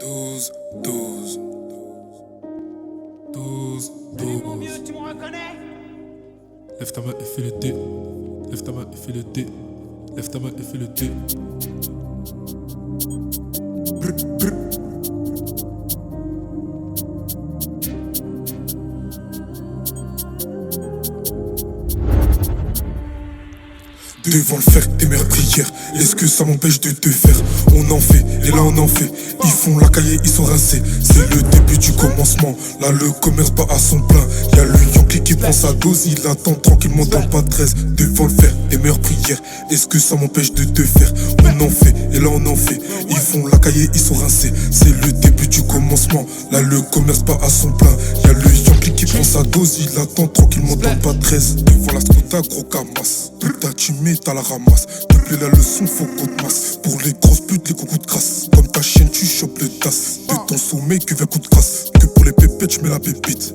12, 12. 12, 12. Mon mieux, tu me reconnais? Lève ta main et fais le D. Lève ta main et fais le D. Lève ta main et fais le D. Brr, brr. Devant le faire, tes mères prières. Est-ce que ça m'empêche de te faire? On en fait, et là on en fait. Ils font la cahier, ils sont rincés. C'est le début du commencement. Là le commerce bat à son plein. Y'a le Yankee qui prend sa dose. Il attend tranquillement dans le pas 13. Devant le faire, tes mères prières. Est-ce que ça m'empêche de te faire? On en fait, et là on en fait. Ils font la cahier, ils sont rincés. C'est le début du commencement. Là le commerce bat à son plein. Y'a le Yankee qui prend sa dose. Il attend tranquillement dans le pas 13. Devant la scota, gros camas. Putain, tu mets, t'as la ramasse. Te plaît la leçon, faut qu'on te masse. Pour les grosses putes, les coucous de crasse. Comme ta chienne, tu chopes le tasse. De ton sommet, que vient coup de crasse. Que pour les pépettes, je mets la pépite.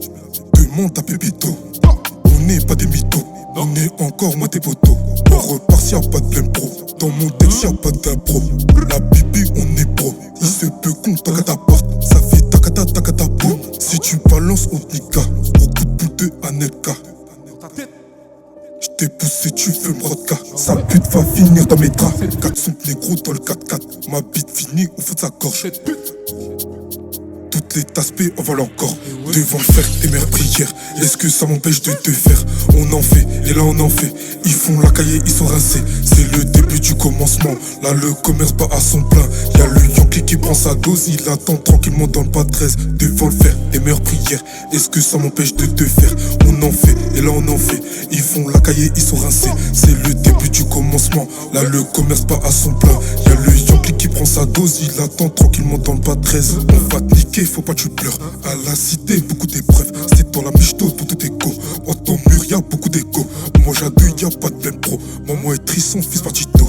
Demande ta pépito. On n'est pas des mythos. On est encore moins tes potos. On repart, y'a pas de plein pro. Dans mon texte, y'a pas d'impro. La bibi, on est pro. Il se peut qu'on tac à ta porte. Ça fait takata takata boum. Si tu balances, on te nique. Beaucoup de bout de Anelka. J't'ai poussé, tu veux me rodka. Sa pute va finir dans mes draps. 400 négros dans le 4x4. Ma bite finit au fond de sa gorge. Toutes les taspées on va encore. Devant le faire, tes mères prières. Est-ce que ça m'empêche de te faire? On en fait, et là on en fait. Ils font la cahier, ils sont rincés. C'est le début du commencement. Là le commerce bat à son plein. Y'a le Yankee qui prend sa dose. Il attend tranquillement dans le pas 13. Devant le faire, tes mères prières. Est-ce que ça m'empêche de te faire? On en fait, et là on en fait. Ils font la cahier, ils sont rincés. C'est le début du commencement. Là le commerce bat à son plein. Y'a le Yankee qui prend sa dose. Il attend tranquillement dans le pas 13. On va te niquer, faut pas que tu pleures. À la cité, beaucoup d'épreuves. C'est dans la michto, tout est écho. En ton mur, y'a beaucoup d'écho. Moi j'adouille, y'a pas de plein pro. Maman est trisson, fils partito.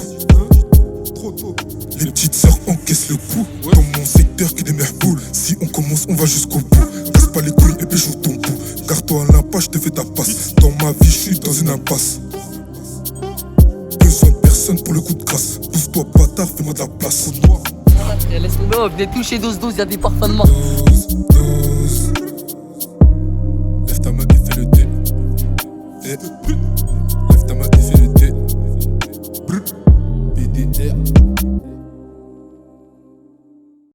Les petites sœurs encaissent le coup. Dans mon secteur, que des mères boules. Si on commence, on va jusqu'au bout. Casse pas les couilles et puis joue ton bout. Garde-toi à l'impasse, je te fais ta passe. Dans ma vie, je suis dans une impasse. Besoin de personne pour le coup de grâce. Pousse-toi, bâtard, fais-moi de la place. Laisse tomber, oh, venez toucher 12-12, y'a des parfums de main. 12, 12. Lève ta main et fais le D.